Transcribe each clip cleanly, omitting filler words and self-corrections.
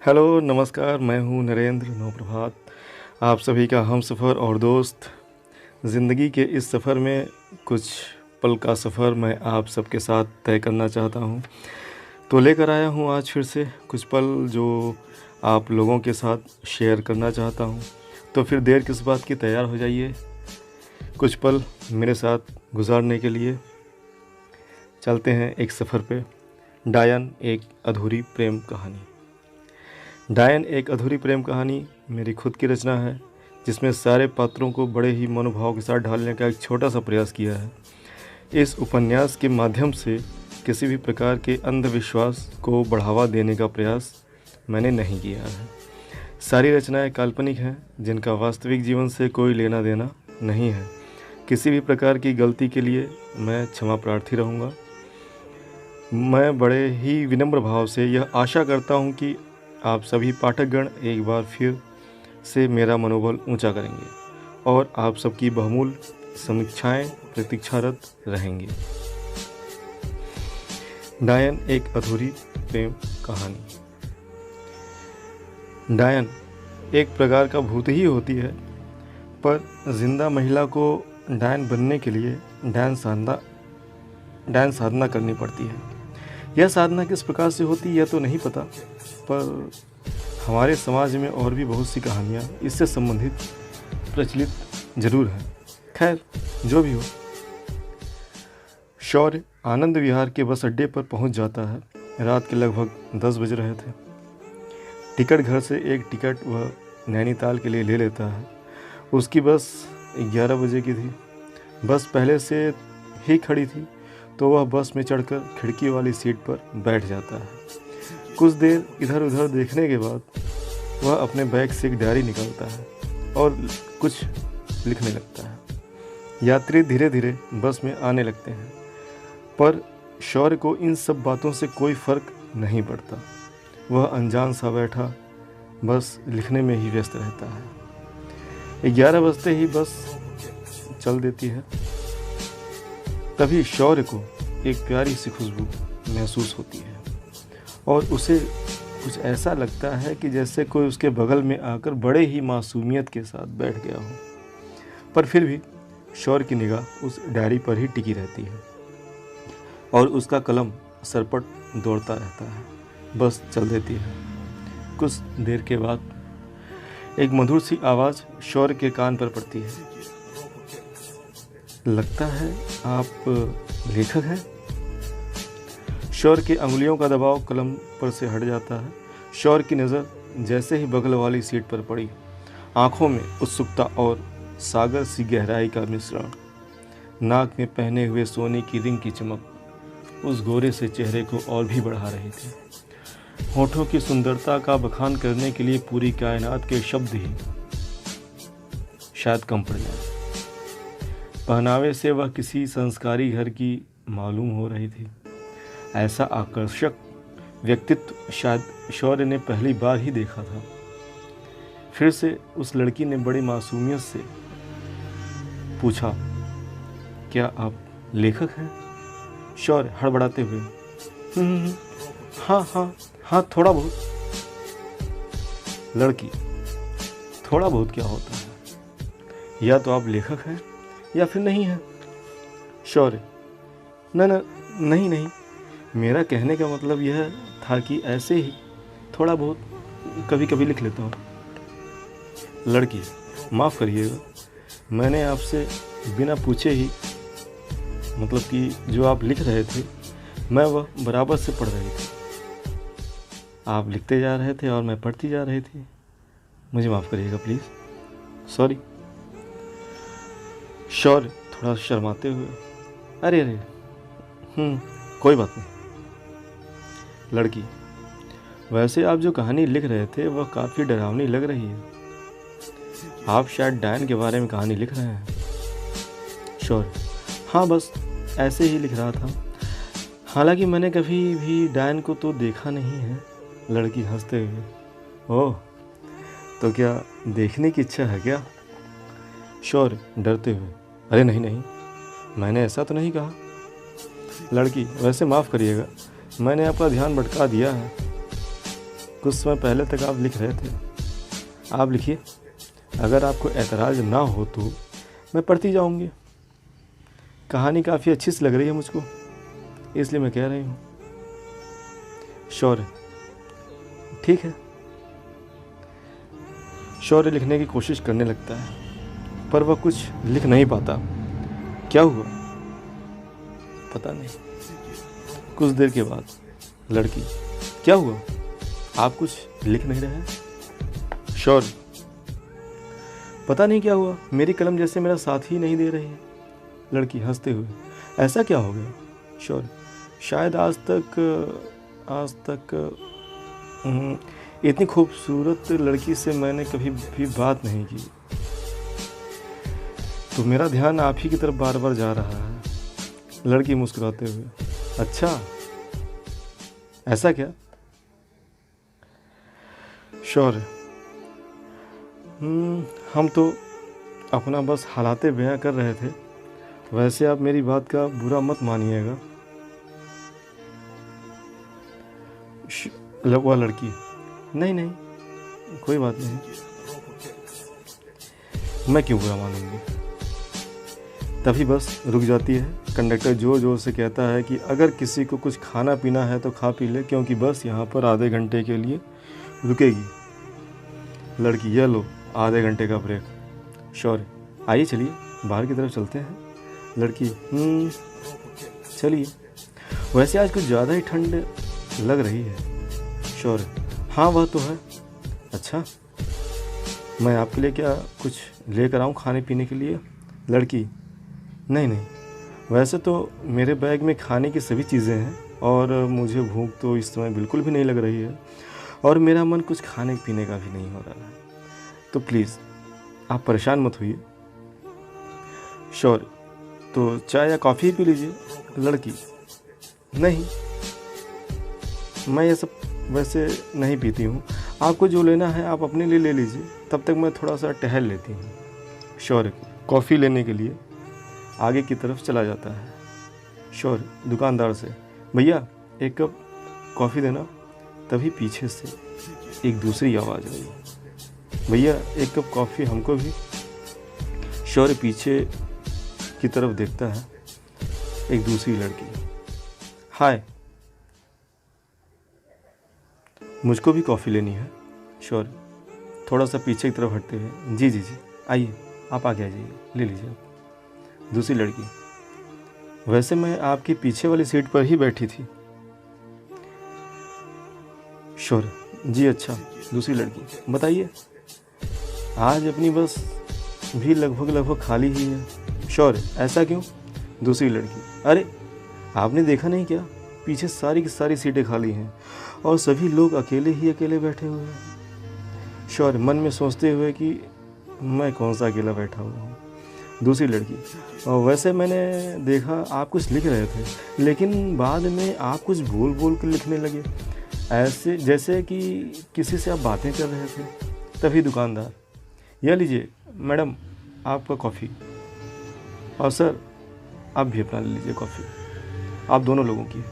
Hello, नमस्कार। मैं हूँ नरेंद्र नवप्रभात, आप सभी का हमसफ़र और दोस्त। ज़िंदगी के इस सफ़र में कुछ पल का सफ़र मैं आप सबके साथ तय करना चाहता हूँ। तो लेकर आया हूँ आज फिर से कुछ पल जो आप लोगों के साथ शेयर करना चाहता हूँ। तो फिर देर किस बात की, तैयार हो जाइए कुछ पल मेरे साथ गुजारने के लिए। चलते हैं एक सफ़र पे। डायन एक अधूरी प्रेम कहानी। डायन एक अधूरी प्रेम कहानी मेरी खुद की रचना है, जिसमें सारे पात्रों को बड़े ही मनोभाव के साथ ढालने का एक छोटा सा प्रयास किया है। इस उपन्यास के माध्यम से किसी भी प्रकार के अंधविश्वास को बढ़ावा देने का प्रयास मैंने नहीं किया है। सारी रचनाएं काल्पनिक हैं, जिनका वास्तविक जीवन से कोई लेना देना नहीं है। किसी भी प्रकार की गलती के लिए मैं क्षमा प्रार्थी रहूँगा। मैं बड़े ही विनम्र भाव से यह आशा करता हूँ कि आप सभी पाठकगण एक बार फिर से मेरा मनोबल ऊंचा करेंगे और आप सबकी बहुमूल्य समीक्षाएं प्रतीक्षारत रहेंगी। डायन एक अधूरी प्रेम कहानी। डायन एक प्रकार का भूत ही होती है, पर जिंदा महिला को डायन बनने के लिए डायन साधना करनी पड़ती है। यह साधना किस प्रकार से होती है यह तो नहीं पता, पर हमारे समाज में और भी बहुत सी कहानियाँ इससे संबंधित प्रचलित जरूर हैं। खैर, जो भी हो, शौर्य आनंद विहार के बस अड्डे पर पहुंच जाता है। रात के लगभग 10 बज रहे थे। टिकट घर से एक टिकट वह नैनीताल के लिए ले लेता है। उसकी बस 11 बजे की थी। बस पहले से ही खड़ी थी, तो वह बस में चढ़कर खिड़की वाली सीट पर बैठ जाता है। कुछ देर इधर उधर देखने के बाद वह अपने बैग से एक डायरी निकालता है और कुछ लिखने लगता है। यात्री धीरे धीरे बस में आने लगते हैं, पर शौर्य को इन सब बातों से कोई फर्क नहीं पड़ता। वह अनजान सा बैठा बस लिखने में ही व्यस्त रहता है। 11 बजते ही बस चल देती है। तभी शौर्य को एक प्यारी सी खुशबू महसूस होती है और उसे कुछ ऐसा लगता है कि जैसे कोई उसके बगल में आकर बड़े ही मासूमियत के साथ बैठ गया हो। पर फिर भी शौर्य की निगाह उस डायरी पर ही टिकी रहती है और उसका कलम सरपट दौड़ता रहता है। बस चल देती है। कुछ देर के बाद एक मधुर सी आवाज़ शौर्य के कान पर पड़ती है। लगता है आप लेखक हैं। शौर्य की अंगुलियों का दबाव कलम पर से हट जाता है। शौर्य की नज़र जैसे ही बगल वाली सीट पर पड़ी, आंखों में उत्सुकता और सागर सी गहराई का मिश्रण। नाक में पहने हुए सोने की रिंग की चमक उस गोरे से चेहरे को और भी बढ़ा रही थी। होठों की सुंदरता का बखान करने के लिए पूरी कायनात के शब्द ही शायद कम पड़ जाए। पहनावे से वह किसी संस्कारी घर की मालूम हो रही थी। ऐसा आकर्षक व्यक्तित्व शायद शौर्य ने पहली बार ही देखा था। फिर से उस लड़की ने बड़ी मासूमियत से पूछा, क्या आप लेखक हैं? शौर्य हड़बड़ाते हुए, हाँ हाँ हाँ, थोड़ा बहुत। लड़की, थोड़ा बहुत क्या होता है? या तो आप लेखक हैं या फिर नहीं हैं। शौर्य, न नहीं नहीं, मेरा कहने का मतलब यह था कि ऐसे ही थोड़ा बहुत कभी कभी लिख लेता हूँ। लड़की, माफ़ करिएगा, मैंने आपसे बिना पूछे ही, मतलब कि जो आप लिख रहे थे मैं वह बराबर से पढ़ रही थी। आप लिखते जा रहे थे और मैं पढ़ती जा रही थी। मुझे माफ़ करिएगा प्लीज़, सॉरी। शौर्य थोड़ा शर्माते हुए, अरे अरे, कोई बात नहीं। लड़की, वैसे आप जो कहानी लिख रहे थे वह काफ़ी डरावनी लग रही है। आप शायद डायन के बारे में कहानी लिख रहे हैं। शौर्य, हाँ, बस ऐसे ही लिख रहा था। हालांकि मैंने कभी भी डायन को तो देखा नहीं है। लड़की हंसते हुए, ओह, तो क्या देखने की इच्छा है क्या? शौर्य डरते हुए, अरे नहीं नहीं, मैंने ऐसा तो नहीं कहा। लड़की, वैसे माफ़ करिएगा, मैंने आपका ध्यान भटका दिया है। कुछ समय पहले तक आप लिख रहे थे। आप लिखिए, अगर आपको ऐतराज़ ना हो तो मैं पढ़ती जाऊंगी। कहानी काफ़ी अच्छी सी लग रही है मुझको, इसलिए मैं कह रही हूँ। शौर्य, ठीक है। शौर्य लिखने की कोशिश करने लगता है, पर वह कुछ लिख नहीं पाता। क्या हुआ पता नहीं। कुछ देर के बाद लड़की, क्या हुआ, आप कुछ लिख नहीं रहे हैं? शौर्य, पता नहीं क्या हुआ, मेरी कलम जैसे मेरा साथ ही नहीं दे रही है। लड़की हंसते हुए, ऐसा क्या हो गया? शौर्य, शायद आज तक इतनी खूबसूरत लड़की से मैंने कभी भी बात नहीं की, तो मेरा ध्यान आप ही की तरफ बार बार जा रहा है। लड़की मुस्कुराते हुए, अच्छा ऐसा क्या? शौर्य, हम तो अपना बस हालाते बयां कर रहे थे, वैसे आप मेरी बात का बुरा मत मानिएगा। वह लड़की, नहीं नहीं कोई बात नहीं, मैं क्यों बुरा मानूंगी। तभी बस रुक जाती है। कंडक्टर जोर जोर से कहता है कि अगर किसी को कुछ खाना पीना है तो खा पी ले, क्योंकि बस यहाँ पर आधे घंटे के लिए रुकेगी। लड़की, यह लो आधे घंटे का ब्रेक। शौर्य, आइए चलिए बाहर की तरफ चलते हैं। लड़की, चलिए, वैसे आज कुछ ज़्यादा ही ठंड लग रही है। शौर्य, हाँ वह तो है। अच्छा, मैं आपके लिए क्या कुछ लेकर आऊँ खाने पीने के लिए? लड़की, नहीं नहीं, वैसे तो मेरे बैग में खाने की सभी चीज़ें हैं और मुझे भूख तो इस समय बिल्कुल भी नहीं लग रही है और मेरा मन कुछ खाने पीने का भी नहीं हो रहा है, तो प्लीज़ आप परेशान मत होइए। शौर्य, तो चाय या कॉफ़ी पी लीजिए। लड़की, नहीं, मैं ये सब वैसे नहीं पीती हूँ, आपको जो लेना है आप अपने लिए ले लीजिए, तब तक मैं थोड़ा सा टहल लेती हूँ। शौर्य कॉफ़ी लेने के लिए आगे की तरफ चला जाता है। शौर्य दुकानदार से, भैया एक कप कॉफ़ी देना। तभी पीछे से एक दूसरी आवाज़ आई, भैया एक कप कॉफ़ी हमको भी। शौर्य पीछे की तरफ देखता है, एक दूसरी लड़की, हाय मुझको भी कॉफ़ी लेनी है। शौर्य थोड़ा सा पीछे की तरफ हटते हुए, जी जी जी आइए, आप आगे आ जाइए, ले लीजिए। दूसरी लड़की, वैसे मैं आपकी पीछे वाली सीट पर ही बैठी थी। शौर्य, जी अच्छा। दूसरी लड़की, बताइए, आज अपनी बस भी लगभग खाली ही है। शौर्य, ऐसा क्यों? दूसरी लड़की, अरे आपने देखा नहीं क्या, पीछे सारी की सारी सीटें खाली हैं और सभी लोग अकेले ही अकेले बैठे हुए हैं। शौर्य मन में सोचते हुए कि मैं कौन सा अकेला बैठा हुआ हूँ। दूसरी लड़की, और वैसे मैंने देखा आप कुछ लिख रहे थे, लेकिन बाद में आप कुछ बोल बोल कर लिखने लगे, ऐसे जैसे कि किसी से आप बातें कर रहे थे। तभी दुकानदार, यह लीजिए मैडम आपका कॉफ़ी, और सर आप भी अपना ले लीजिए कॉफ़ी, आप दोनों लोगों की।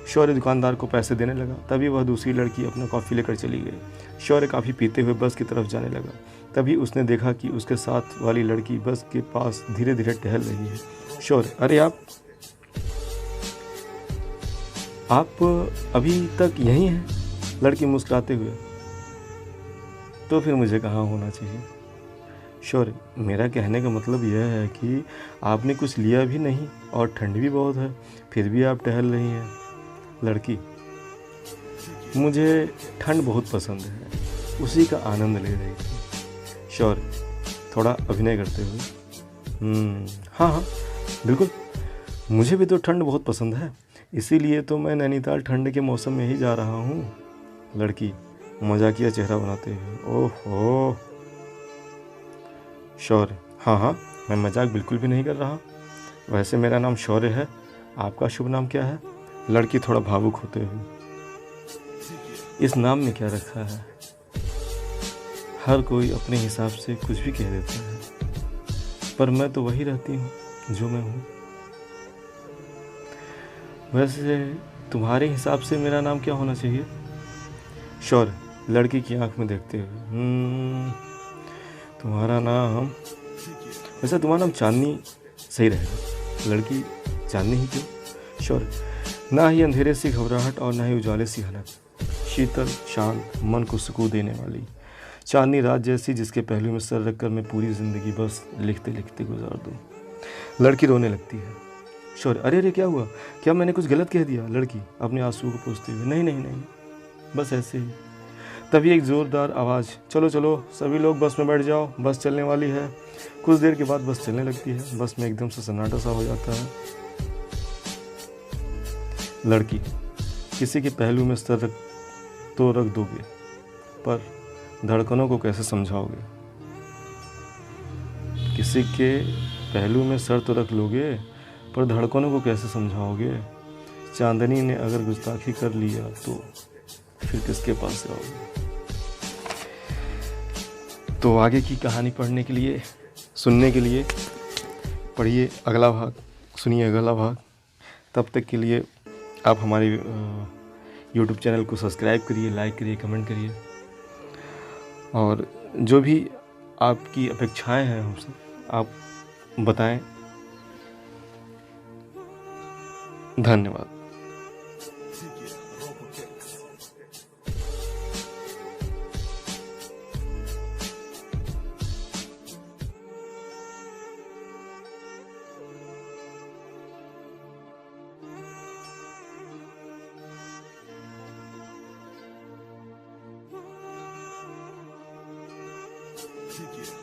शौर्य दुकानदार को पैसे देने लगा, तभी वह दूसरी लड़की अपना कॉफ़ी लेकर चली गई। शौर्य काफ़ी पीते हुए बस की तरफ जाने लगा, तभी उसने देखा कि उसके साथ वाली लड़की बस के पास धीरे धीरे टहल रही है। शौर्य, अरे आप अभी तक यहीं हैं? लड़की मुस्कुराते हुए, तो फिर मुझे कहाँ होना चाहिए? शौर्य, मेरा कहने का मतलब यह है कि आपने कुछ लिया भी नहीं और ठंड भी बहुत है, फिर भी आप टहल रही हैं। लड़की, मुझे ठंड बहुत पसंद है, उसी का आनंद ले रही थी। शौर्य थोड़ा अभिनय करते हुए, हाँ हाँ बिल्कुल, मुझे भी तो ठंड बहुत पसंद है, इसीलिए तो मैं नैनीताल ठंड के मौसम में ही जा रहा हूँ। लड़की मजाकिया चेहरा बनाते हुए, ओहो। शौर्य, हाँ हाँ मैं मजाक बिल्कुल भी नहीं कर रहा, वैसे मेरा नाम शौर्य है, आपका शुभ नाम क्या है? लड़की थोड़ा भावुक होते हुए, इस नाम में क्या रखा है, हर कोई अपने हिसाब से कुछ भी कह देता है, पर मैं तो वही रहती हूँ जो मैं हूँ। वैसे तुम्हारे हिसाब से मेरा नाम क्या होना चाहिए? शौर्य, लड़की की आंख में देखते हुए, तुम्हारा नाम, वैसे तुम्हारा नाम चांदनी सही रहेगा। लड़की, चांदनी ही क्यों? श्योर। ना ही अंधेरे सी घबराहट और ना ही उजाले सी हलक, शीतल शांत, मन को सुकून देने वाली चांदनी रात जैसी, जिसके पहलू में सर रखकर मैं पूरी ज़िंदगी बस लिखते लिखते गुजार दूँ। लड़की रोने लगती है। श्योर। अरे अरे क्या हुआ, क्या मैंने कुछ गलत कह दिया? लड़की अपने आंसू को पोंछते हुए, नहीं नहीं नहीं, बस ऐसे ही। तभी एक ज़ोरदार आवाज़, चलो चलो सभी लोग बस में बैठ जाओ, बस चलने वाली है। कुछ देर के बाद बस चलने लगती है। बस में एकदम से सन्नाटा सा हो जाता है। लड़की, किसी के पहलू में सर रख दोगे, पर धड़कनों को कैसे समझाओगे? किसी के पहलू में सर तो रख लोगे, पर धड़कनों को कैसे समझाओगे? चांदनी ने अगर गुस्ताखी कर लिया तो फिर किसके पास जाओगे? तो आगे की कहानी पढ़ने के लिए, सुनने के लिए पढ़िए अगला भाग, सुनिए अगला भाग। तब तक के लिए आप हमारे YouTube चैनल को सब्सक्राइब करिए, लाइक करिए, कमेंट करिए, और जो भी आपकी अपेक्षाएं हैं हमसे आप बताएं। धन्यवाद। Kick it.